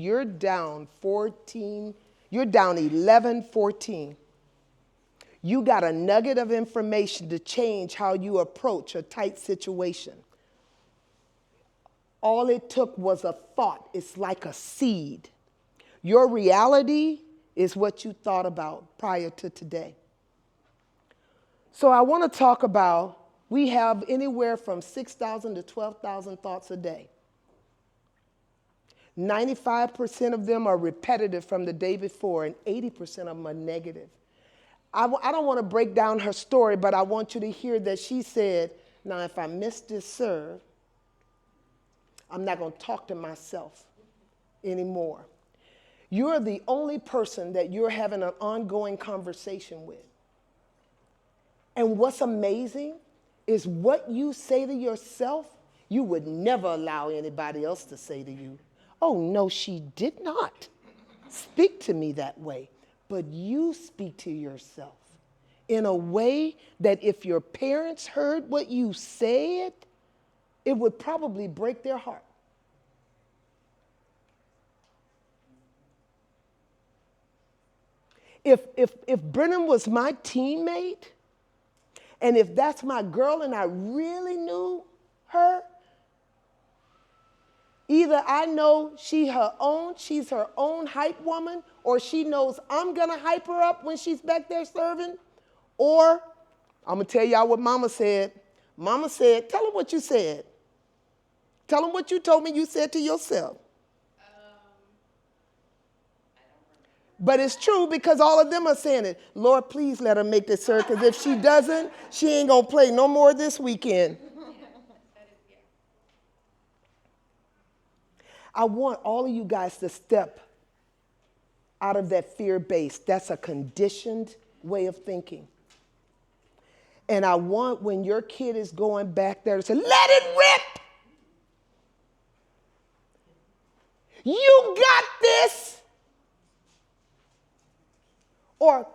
You're down 14, you're down 11-14. You got a nugget of information to change how you approach a tight situation. All it took was a thought. It's like a seed. Your reality is what you thought about prior to today. So I want to talk about, we have anywhere from 6,000 to 12,000 thoughts a day. 95% of them are repetitive from the day before, and 80% of them are negative. I don't want to break down her story, but I want you to hear that she said, now if I miss this serve, I'm not going to talk to myself anymore. You're the only person that you're having an ongoing conversation with. And what's amazing is what you say to yourself, you would never allow anybody else to say to you. Oh, no, she did not speak to me that way. But you speak to yourself in a way that if your parents heard what you said, it would probably break their heart. If Brennan was my teammate, and if that's my girl and I really knew her, either I know she's her own hype woman, or she knows I'm gonna hype her up when she's back there serving, or I'm gonna tell y'all what Mama said. Mama said, tell them what you said. Tell them what you told me you said to yourself. But it's true because all of them are saying it. Lord, please let her make this serve, because if she doesn't, she ain't gonna play no more this weekend. I want all of you guys to step out of that fear base. That's a conditioned way of thinking. And I want when your kid is going back there to say, let it rip. You got this. Or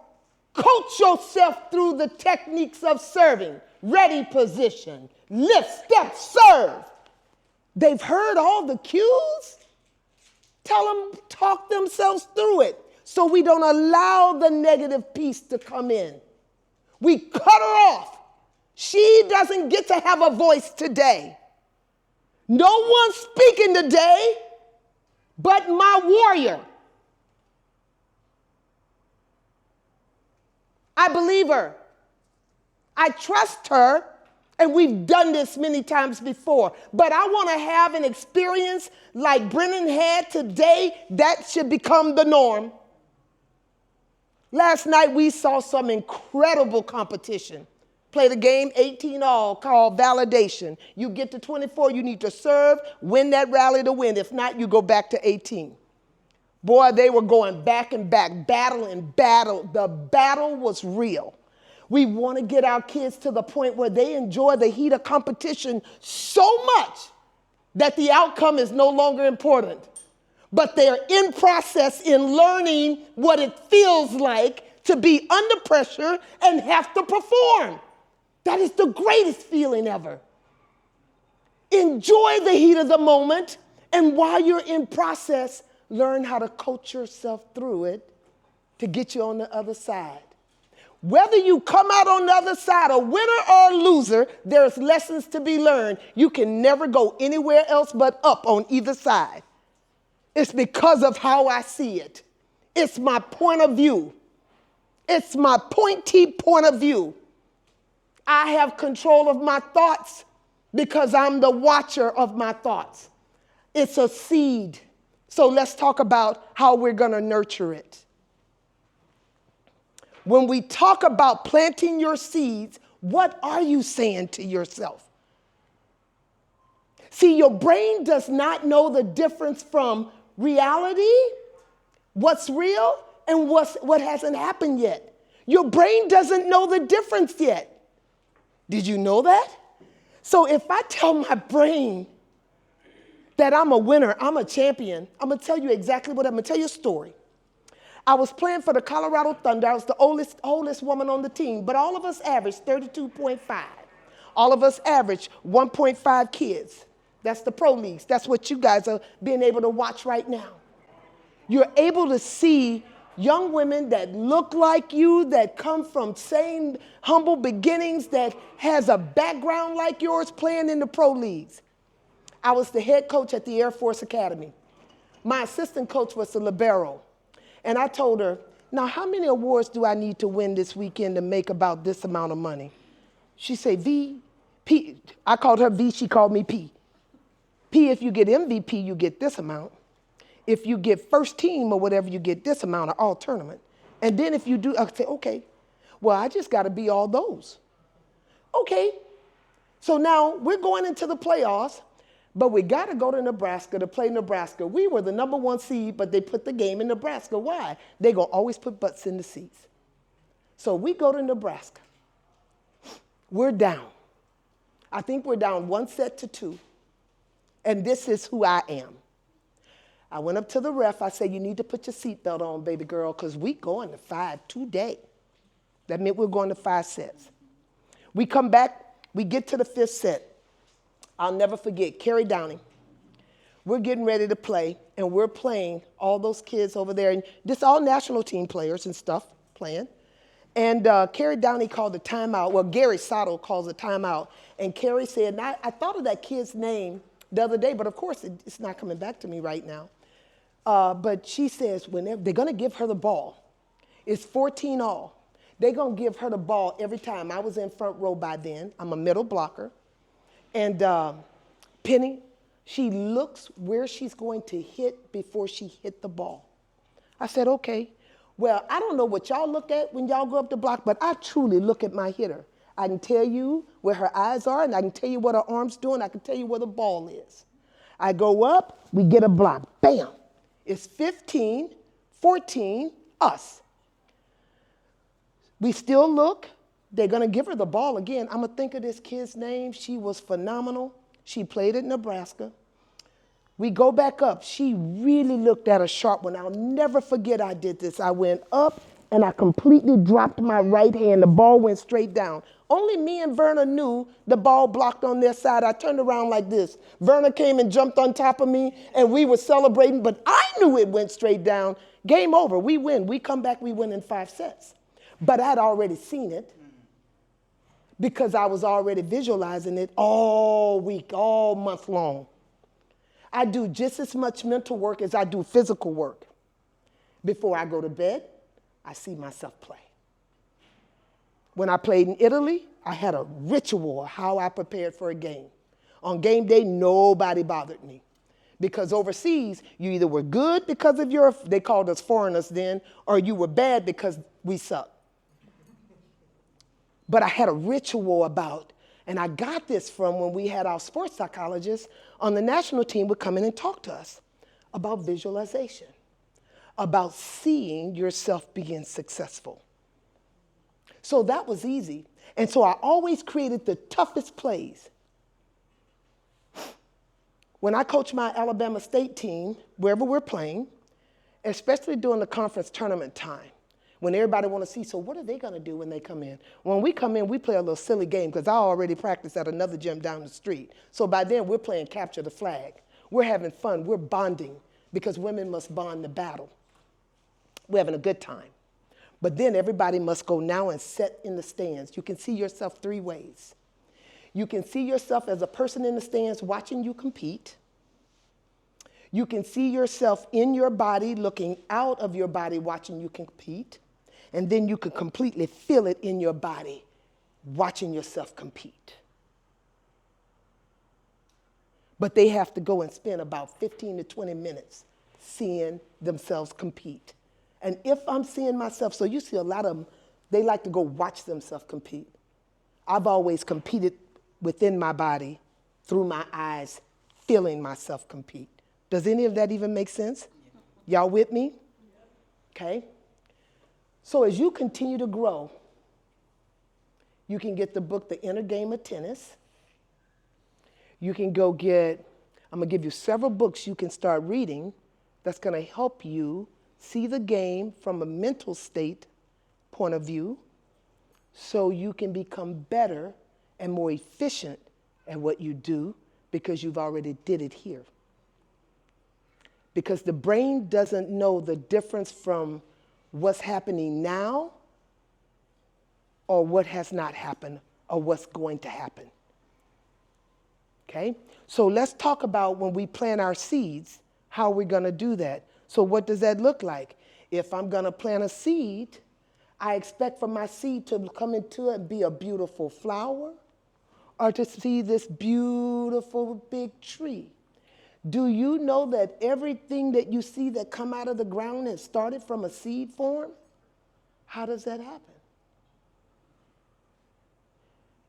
coach yourself through the techniques of serving. Ready position, lift, step, serve. They've heard all the cues. Tell them, talk themselves through it so we don't allow the negative piece to come in. We cut her off. She doesn't get to have a voice today. No one's speaking today but my warrior. I believe her. I trust her. And we've done this many times before. But I want to have an experience like Brennan had today. That should become the norm. Last night we saw some incredible competition. Played a game 18-all called validation. You get to 24, you need to serve, win that rally to win. If not, you go back to 18. Boy, they were going back and back, battle and battle. The battle was real. We want to get our kids to the point where they enjoy the heat of competition so much that the outcome is no longer important. But they're in process in learning what it feels like to be under pressure and have to perform. That is the greatest feeling ever. Enjoy the heat of the moment, and while you're in process, learn how to coach yourself through it to get you on the other side. Whether you come out on the other side a winner or a loser, there's lessons to be learned. You can never go anywhere else but up on either side. It's because of how I see it. It's my point of view. It's my pointy point of view. I have control of my thoughts because I'm the watcher of my thoughts. It's a seed. So let's talk about how we're going to nurture it. When we talk about planting your seeds, what are you saying to yourself? See, your brain does not know the difference from reality, what's real, and what hasn't happened yet. Your brain doesn't know the difference yet. Did you know that? So if I tell my brain that I'm a winner, I'm a champion, I'm going to tell you exactly what I'm going to tell you a story. I was playing for the Colorado Thunder. I was the oldest woman on the team, but all of us averaged 32.5. All of us averaged 1.5 kids. That's the pro leagues. That's what you guys are being able to watch right now. You're able to see young women that look like you, that come from same humble beginnings, that has a background like yours playing in the pro leagues. I was the head coach at the Air Force Academy. My assistant coach was the libero. And I told her, now how many awards do I need to win this weekend to make about this amount of money? She said, V, P. I called her V, she called me P. P, if you get MVP, you get this amount. If you get first team or whatever, you get this amount of all tournament. And then if you do, I say, okay, well, I just got to be all those. Okay. So now we're going into the playoffs, but we got to go to Nebraska to play Nebraska. We were the number 1 seed, but they put the game in Nebraska. Why? They're going to always put butts in the seats. So we go to Nebraska. We're down. I think we're down 1-2. And this is who I am. I went up to the ref. I said, you need to put your seatbelt on, baby girl, because we going to 5 today. That meant we're going to 5 sets. We come back. We get to the 5th set. I'll never forget, Carrie Downing. We're getting ready to play, and we're playing all those kids over there. And this all national team players and stuff playing. And Carrie Downey called the timeout. Well, Gary Sato calls the timeout. And Carrie said, and I thought of that kid's name the other day, but of course it's not coming back to me right now. But she says, whenever they're going to give her the ball, it's 14 all. They're going to give her the ball every time. I was in front row by then. I'm a middle blocker. And Penny, she looks where she's going to hit before she hit the ball. I said, okay. Well, I don't know what y'all look at when y'all go up the block, but I truly look at my hitter. I can tell you where her eyes are, and I can tell you what her arm's doing. I can tell you where the ball is. I go up, we get a block. Bam. It's 15, 14, us. We still look. They're going to give her the ball again. I'm going to think of this kid's name. She was phenomenal. She played at Nebraska. We go back up. She really looked at a sharp one. I'll never forget I did this. I went up, and I completely dropped my right hand. The ball went straight down. Only me and Verna knew the ball blocked on their side. I turned around like this. Verna came and jumped on top of me, and we were celebrating, but I knew it went straight down. Game over. We win. We come back. We win in 5 sets. But I'd already seen it because I was already visualizing it all week, all month long. I do just as much mental work as I do physical work. Before I go to bed, I see myself play. When I played in Italy, I had a ritual of how I prepared for a game. On game day, nobody bothered me. Because overseas, you either were good because of they called us foreigners then, or you were bad because we sucked. But I had a ritual about, and I got this from when we had our sports psychologists on the national team would come in and talk to us about visualization, about seeing yourself being successful. So that was easy. And so I always created the toughest plays. When I coach my Alabama State team, wherever we're playing, especially during the conference tournament time, when everybody want to see, so what are they going to do when they come in? When we come in, we play a little silly game because I already practiced at another gym down the street. So by then, we're playing capture the flag. We're having fun. We're bonding because women must bond the battle. We're having a good time. But then everybody must go now and sit in the stands. You can see yourself 3 ways. You can see yourself as a person in the stands watching you compete. You can see yourself in your body, looking out of your body, watching you compete. And then you can completely feel it in your body, watching yourself compete. But they have to go and spend about 15 to 20 minutes seeing themselves compete. And if I'm seeing myself, so you see a lot of them, they like to go watch themselves compete. I've always competed within my body, through my eyes, feeling myself compete. Does any of that even make sense? Y'all with me? Okay. So as you continue to grow, you can get the book, The Inner Game of Tennis. You can go get, I'm going to give you several books you can start reading that's going to help you see the game from a mental state point of view so you can become better and more efficient at what you do because you've already did it here. because the brain doesn't know the difference from what's happening now or what has not happened or what's going to happen. Okay? So let's talk about when we plant our seeds, how we're going to do that. So what does that look like? If I'm going to plant a seed, I expect for my seed to come into it and be a beautiful flower or to see this beautiful big tree. Do you know that everything that you see that come out of the ground has started from a seed form? How does that happen?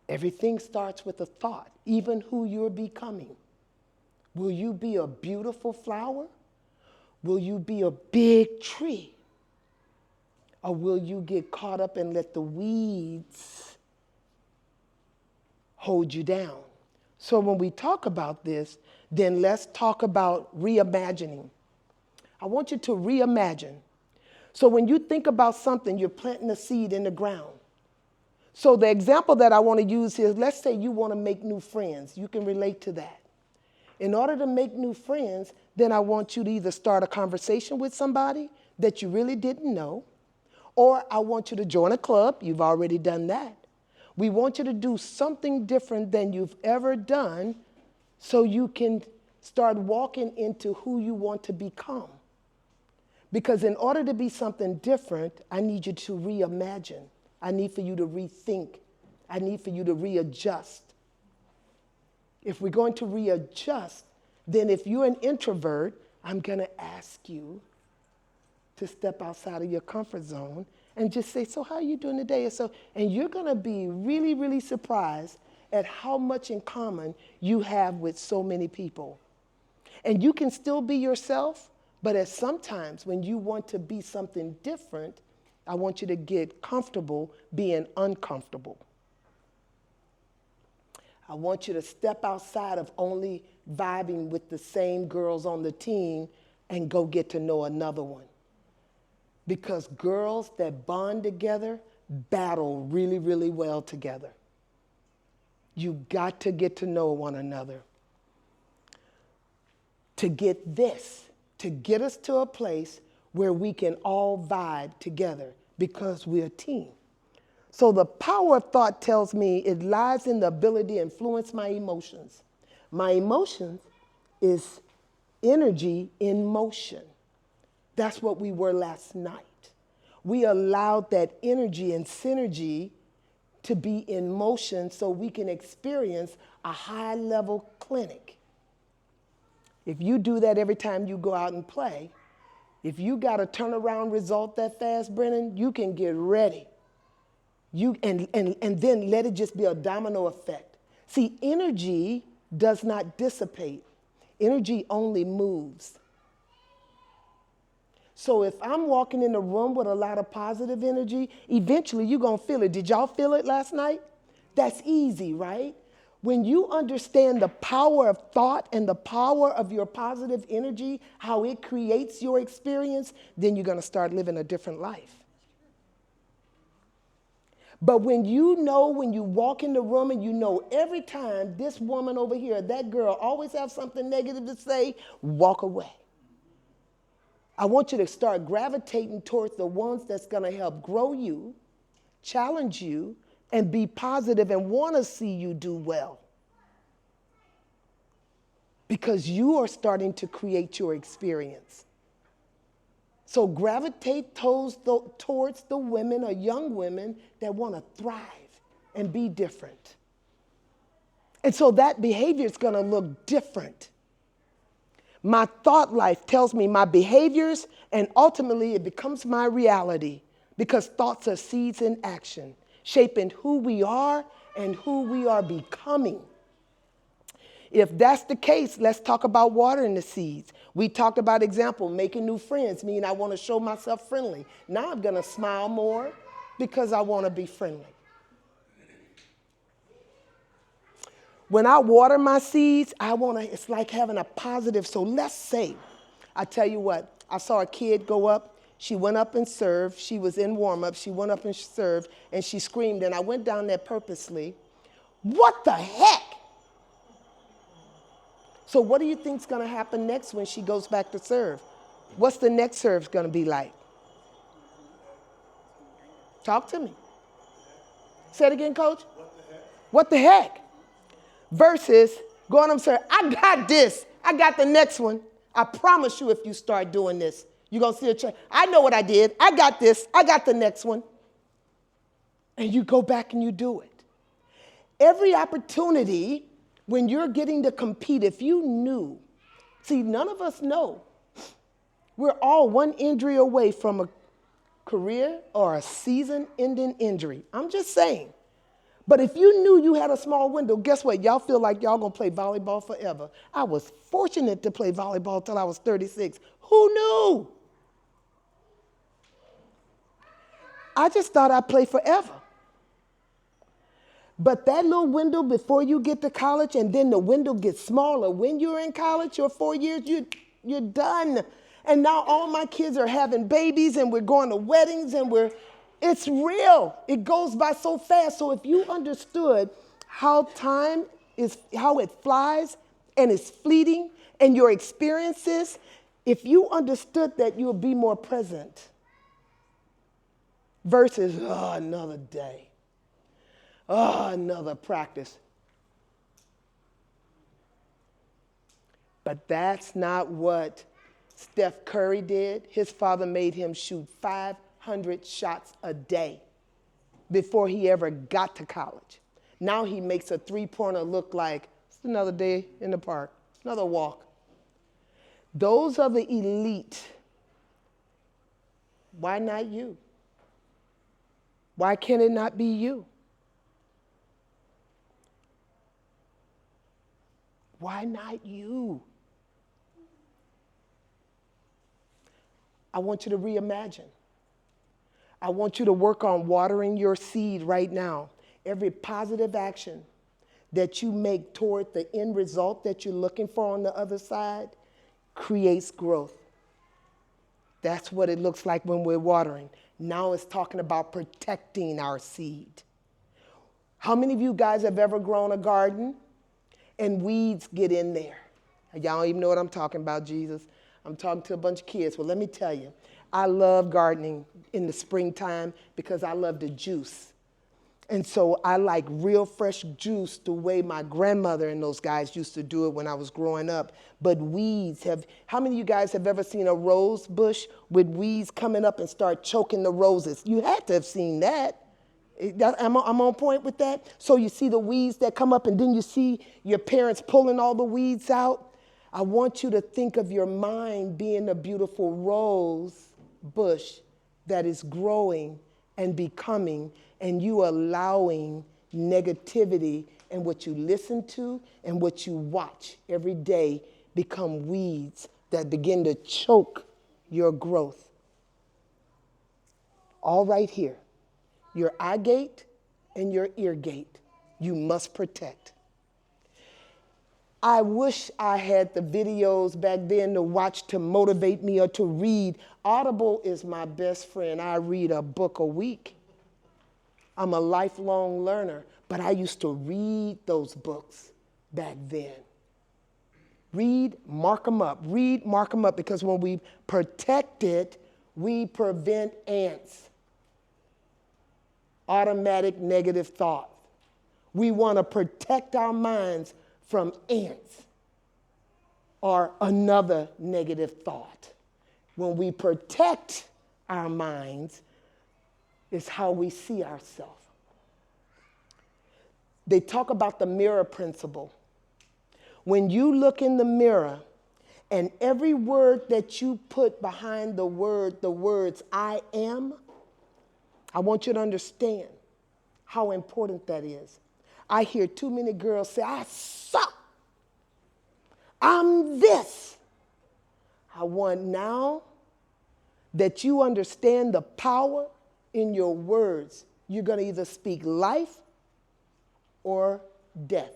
Everything starts with a thought, even who you're becoming. Will you be a beautiful flower? Will you be a big tree? Or will you get caught up and let the weeds hold you down? So when we talk about this, then let's talk about reimagining. I want you to reimagine. So when you think about something, you're planting a seed in the ground. So the example that I want to use here is, let's say you want to make new friends. You can relate to that. In order to make new friends, then I want you to either start a conversation with somebody that you really didn't know, or I want you to join a club. You've already done that. We want you to do something different than you've ever done so you can start walking into who you want to become. Because in order to be something different, I need you to reimagine. I need for you to rethink. I need for you to readjust. If we're going to readjust, then if you're an introvert, I'm going to ask you to step outside of your comfort zone and just say, so how are you doing today? And you're going to be really, really surprised at how much in common you have with so many people. And you can still be yourself, but at sometimes when you want to be something different, I want you to get comfortable being uncomfortable. I want you to step outside of only vibing with the same girls on the team and go get to know another one. Because girls that bond together battle really, really well together. You got to get to know one another. To get us to a place where we can all vibe together because we're a team. So the power of thought tells me it lies in the ability to influence my emotions. My emotions is energy in motion. That's what we were last night. We allowed that energy and synergy to be in motion so we can experience a high-level clinic. If you do that every time you go out and play, if you got a turnaround result that fast, Brennan, you can get ready. And then let it just be a domino effect. See, energy does not dissipate. Energy only moves. So if I'm walking in a room with a lot of positive energy, eventually you're going to feel it. Did y'all feel it last night? That's easy, right? When you understand the power of thought and the power of your positive energy, how it creates your experience, then you're going to start living a different life. But when you walk in the room and you know every time this woman over here, that girl always have something negative to say, walk away. I want you to start gravitating towards the ones that's going to help grow you, challenge you, and be positive and want to see you do well. Because you are starting to create your experience. So gravitate towards the women or young women that want to thrive and be different. And so that behavior is going to look different. My thought life tells me my behaviors, and ultimately it becomes my reality, because thoughts are seeds in action, shaping who we are and who we are becoming. If that's the case, let's talk about watering the seeds. We talked about example, making new friends, meaning I want to show myself friendly. Now I'm going to smile more because I want to be friendly. When I water my seeds, it's like having a positive. So let's say, I tell you what, I saw a kid go up. She went up and served. She was in warm-up. She went up and served, and she screamed. And I went down there purposely. What the heck? So what do you think's going to happen next when she goes back to serve? What's the next serve going to be like? Talk to me. Say it again, coach. What the heck? Versus going up, sir, I got this. I got the next one. I promise you if you start doing this, you're going to see a change. I know what I did. I got this. I got the next one. And you go back and you do it. Every opportunity when you're getting to compete, if you knew, see, none of us know. We're all one injury away from a career or a season-ending injury. I'm just saying. But if you knew you had a small window, guess what? Y'all feel like y'all gonna play volleyball forever. I was fortunate to play volleyball till I was 36. Who knew? I just thought I'd play forever. But that little window before you get to college, and then the window gets smaller. When you're in college, your 4 years, you're done. And now all my kids are having babies, and we're going to weddings, and it's real. It goes by so fast. So if you understood how time is, how it flies and is fleeting, and your experiences, if you understood that, you'll be more present versus, oh, another day. Oh, another practice. But that's not what Steph Curry did. His father made him shoot 500 shots a day before he ever got to college. Now he makes a three-pointer look like it's another day in the park, another walk. Those are the elite. Why not you? Why can it not be you? Why not you? I want you to reimagine. I want you to work on watering your seed right now. Every positive action that you make toward the end result that you're looking for on the other side creates growth. That's what it looks like when we're watering. Now it's talking about protecting our seed. How many of you guys have ever grown a garden and weeds get in there? Y'all don't even know what I'm talking about, Jesus. I'm talking to a bunch of kids. Well, let me tell you, I love gardening in the springtime because I love the juice. And so I like real fresh juice the way my grandmother and those guys used to do it when I was growing up. But weeds how many of you guys have ever seen a rose bush with weeds coming up and start choking the roses? You had to have seen that. I'm on point with that. So you see the weeds that come up and then you see your parents pulling all the weeds out. I want you to think of your mind being a beautiful rose bush that is growing and becoming, and you allowing negativity and what you listen to and what you watch every day become weeds that begin to choke your growth. All right here. Your eye gate and your ear gate, you must protect. I wish I had the videos back then to watch to motivate me or to read. Audible is my best friend. I read a book a week. I'm a lifelong learner, but I used to read those books back then. Read, mark them up. Read, mark them up, because when we protect it, we prevent ants. Automatic negative thought. We want to protect our minds from ants or another negative thought. When we protect our minds, it's how we see ourselves. They talk about the mirror principle. When you look in the mirror and every word that you put behind the words I am, I want you to understand how important that is. I hear too many girls say, I suck. I'm this. I want now that you understand the power in your words. You're going to either speak life or death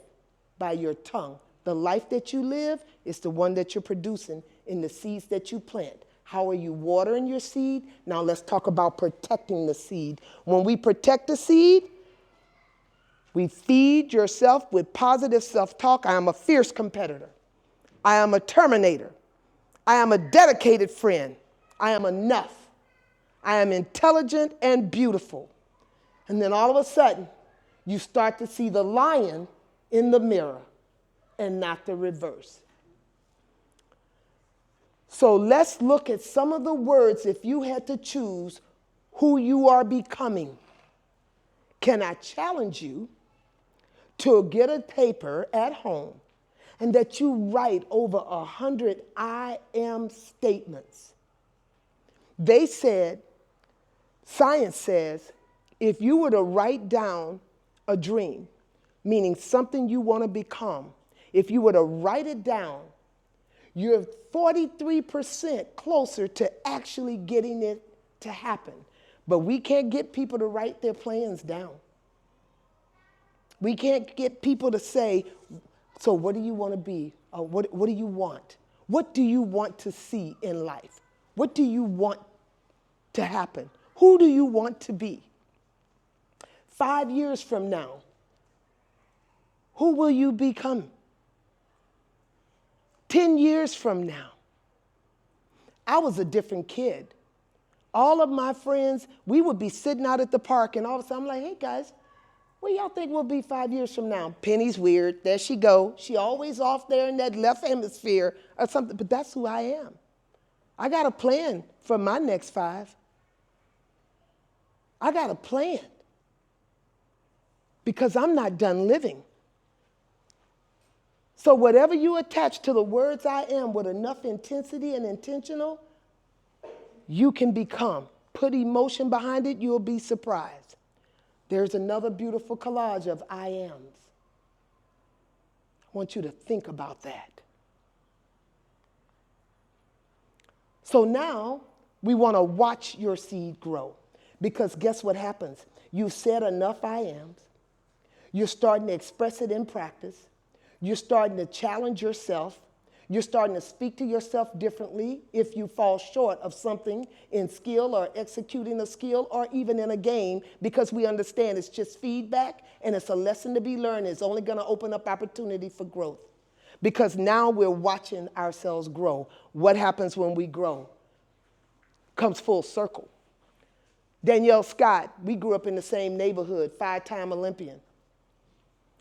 by your tongue. The life that you live is the one that you're producing in the seeds that you plant. How are you watering your seed? Now let's talk about protecting the seed. When we protect the seed, we feed yourself with positive self-talk. I am a fierce competitor. I am a terminator. I am a dedicated friend. I am enough. I am intelligent and beautiful. And then all of a sudden, you start to see the lion in the mirror and not the reverse. So let's look at some of the words if you had to choose who you are becoming. Can I challenge you to get a paper at home and that you write over 100 I am statements? They said, science says, if you were to write down a dream, meaning something you want to become, if you were to write it down, you're 43% closer to actually getting it to happen. But we can't get people to write their plans down. We can't get people to say, so what do you want to be? What do you want? What do you want to see in life? What do you want to happen? Who do you want to be? 5 years from now, who will you become? 10 years from now. I was a different kid. All of my friends, we would be sitting out at the park and all of a sudden I'm like, hey guys, where y'all think we'll be 5 years from now? Penny's weird, there she go. She always off there in that left hemisphere or something, but that's who I am. I got a plan for my next 5. I got a plan because I'm not done living. So whatever you attach to the words I am with enough intensity and intentional, you can become. Put emotion behind it, you'll be surprised. There's another beautiful collage of I ams. I want you to think about that. So now we want to watch your seed grow. Because guess what happens? You've said enough I ams. You're starting to express it in practice. You're starting to challenge yourself. You're starting to speak to yourself differently if you fall short of something in skill or executing a skill or even in a game, because we understand it's just feedback and it's a lesson to be learned. It's only going to open up opportunity for growth because now we're watching ourselves grow. What happens when we grow? Comes full circle. Danielle Scott, we grew up in the same neighborhood, 5-time Olympian.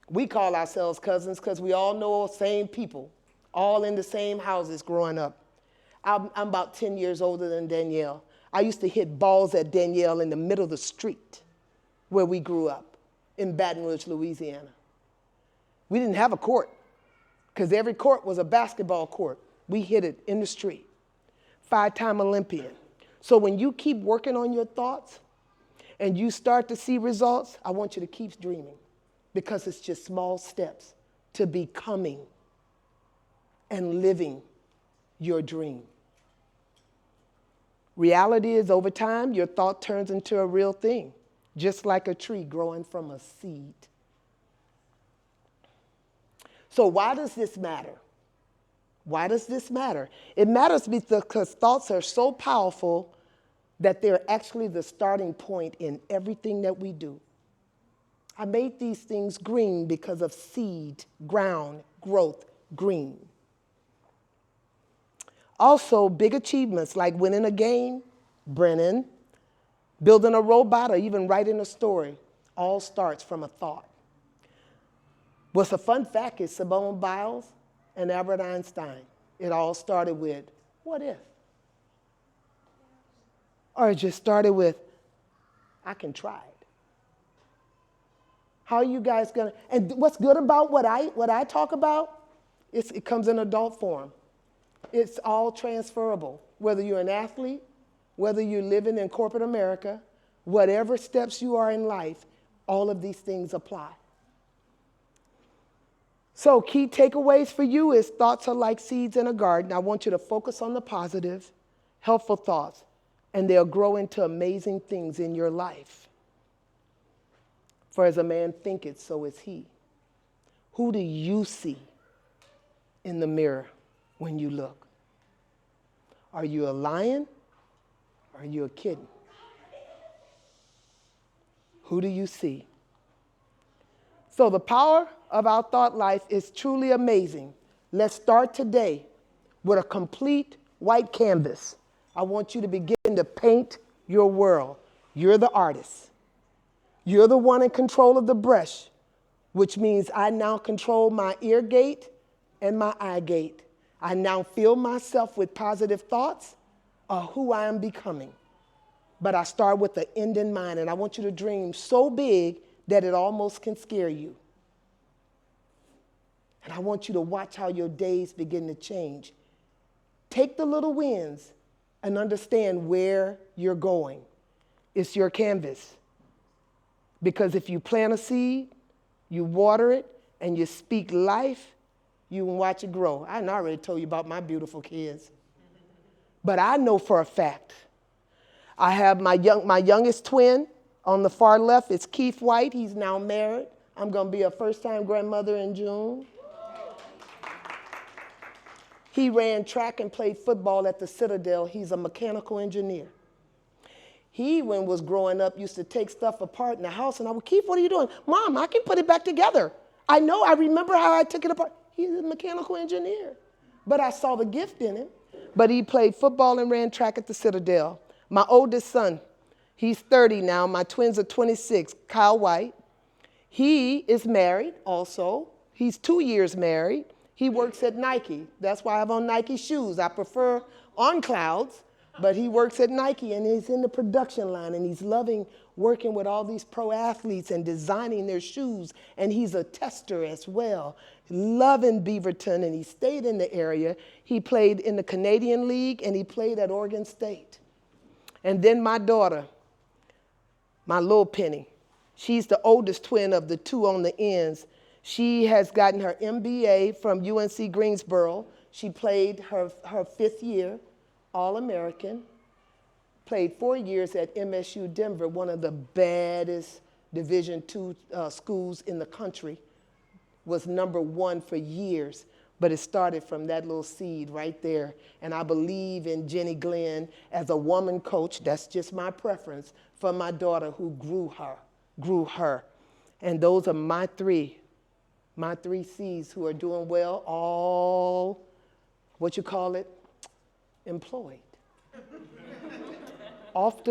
We call ourselves cousins because we all know the same people, all in the same houses growing up. I'm about 10 years older than Danielle. I used to hit balls at Danielle in the middle of the street where we grew up in Baton Rouge, Louisiana. We didn't have a court because every court was a basketball court. We hit it in the street. 5-time Olympian. So when you keep working on your thoughts and you start to see results, I want you to keep dreaming. Because it's just small steps to becoming and living your dream. Reality is over time, your thought turns into a real thing, just like a tree growing from a seed. So why does this matter? Why does this matter? It matters because thoughts are so powerful that they're actually the starting point in everything that we do. I made these things green because of seed, ground, growth, green. Also, big achievements like winning a game, Brennan, building a robot, or even writing a story, all starts from a thought. What's a fun fact is Simone Biles and Albert Einstein, it all started with, what if? Or it just started with, I can try it. How are you guys gonna, and what's good about what I talk about, it comes in adult form. It's all transferable, whether you're an athlete, whether you're living in corporate America, whatever steps you are in life, all of these things apply. So key takeaways for you is thoughts are like seeds in a garden. I want you to focus on the positive, helpful thoughts, and they'll grow into amazing things in your life. For as a man thinketh, so is he. Who do you see in the mirror when you look? Are you a lion or are you a kitten? Who do you see? So the power of our thought life is truly amazing. Let's start today with a complete white canvas. I want you to begin to paint your world. You're the artist. You're the one in control of the brush, which means I now control my ear gate and my eye gate. I now fill myself with positive thoughts of who I am becoming. But I start with the end in mind, and I want you to dream so big that it almost can scare you. And I want you to watch how your days begin to change. Take the little wins and understand where you're going. It's your canvas. Because if you plant a seed, you water it, and you speak life, you can watch it grow. I already told you about my beautiful kids. But I know for a fact, I have my youngest twin on the far left. It's Keith White. He's now married. I'm going to be a first-time grandmother in June. He ran track and played football at the Citadel. He's a mechanical engineer. He, when was growing up, used to take stuff apart in the house, and I would, Keith, what are you doing? Mom, I can put it back together. I know, I remember how I took it apart. He's a mechanical engineer. But I saw the gift in him. But he played football and ran track at the Citadel. My oldest son, he's 30 now. My twins are 26, Kyle White. He is married also. He's 2 years married. He works at Nike. That's why I have on Nike shoes. I prefer on clouds, but he works at Nike, and he's in the production line, and he's loving working with all these pro athletes and designing their shoes, and he's a tester as well. Loving Beaverton, and he stayed in the area. He played in the Canadian League, and he played at Oregon State. And then my daughter, my little Penny, she's the oldest twin of the two on the ends. She has gotten her MBA from UNC Greensboro. She played her 5th year, All-American. Played 4 years at MSU Denver, one of the baddest Division II schools in the country. Was #1 for years. But it started from that little seed right there. And I believe in Jenny Glenn as a woman coach. That's just my preference for my daughter who grew her. And those are my three C's who are doing well, all, employed. off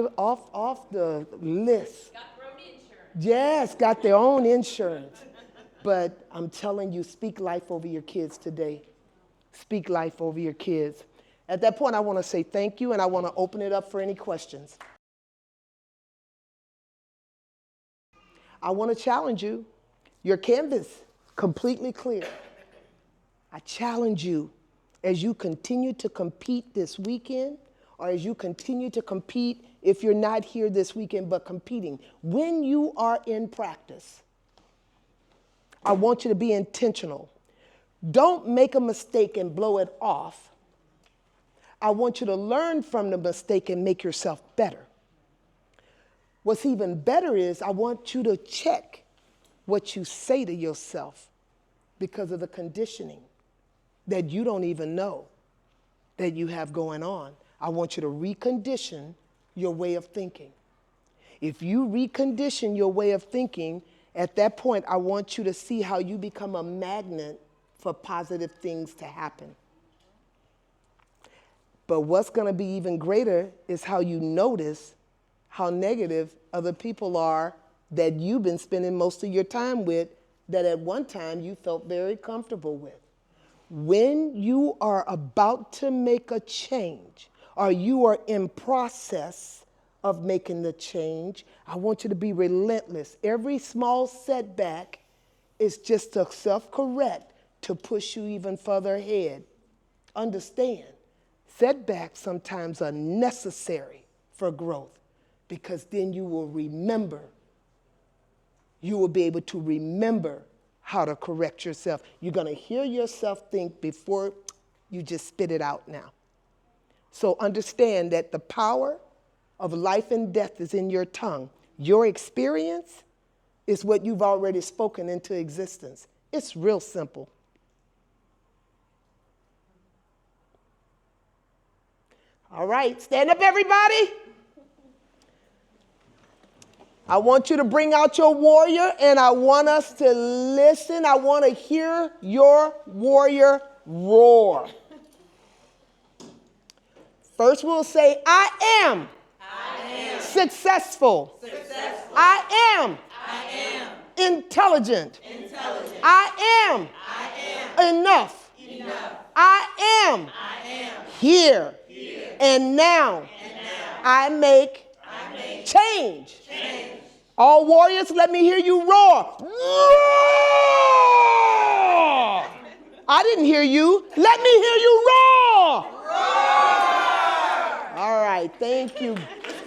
the list. Got their own insurance. Yes, got their own insurance. But I'm telling you, speak life over your kids today. Speak life over your kids. At that point, I want to say thank you, and I want to open it up for any questions. I want to challenge you. Your canvas, completely clear. I challenge you as you continue to compete this weekend, or as you continue to compete if you're not here this weekend but competing. When you are in practice, I want you to be intentional. Don't make a mistake and blow it off. I want you to learn from the mistake and make yourself better. What's even better is I want you to check what you say to yourself because of the conditioning that you don't even know that you have going on. I want you to recondition your way of thinking. If you recondition your way of thinking, at that point, I want you to see how you become a magnet for positive things to happen. But what's going to be even greater is how you notice how negative other people are that you've been spending most of your time with, that at one time you felt very comfortable with. When you are about to make a change, or you are in process of making the change, I want you to be relentless. Every small setback is just a self-correct to push you even further ahead. Understand, setbacks sometimes are necessary for growth, because then you will remember. You will be able to remember how to correct yourself. You're going to hear yourself think before you just spit it out now. So understand that the power of life and death is in your tongue. Your experience is what you've already spoken into existence. It's real simple. All right, stand up, everybody. I want you to bring out your warrior, and I want us to listen. I want to hear your warrior roar. First we'll say, I am, successful. I am, intelligent. I am, enough. I am, here. And now, I make change. All warriors, let me hear you roar. Roar! I didn't hear you. Let me hear you roar. Roar! All right, thank you.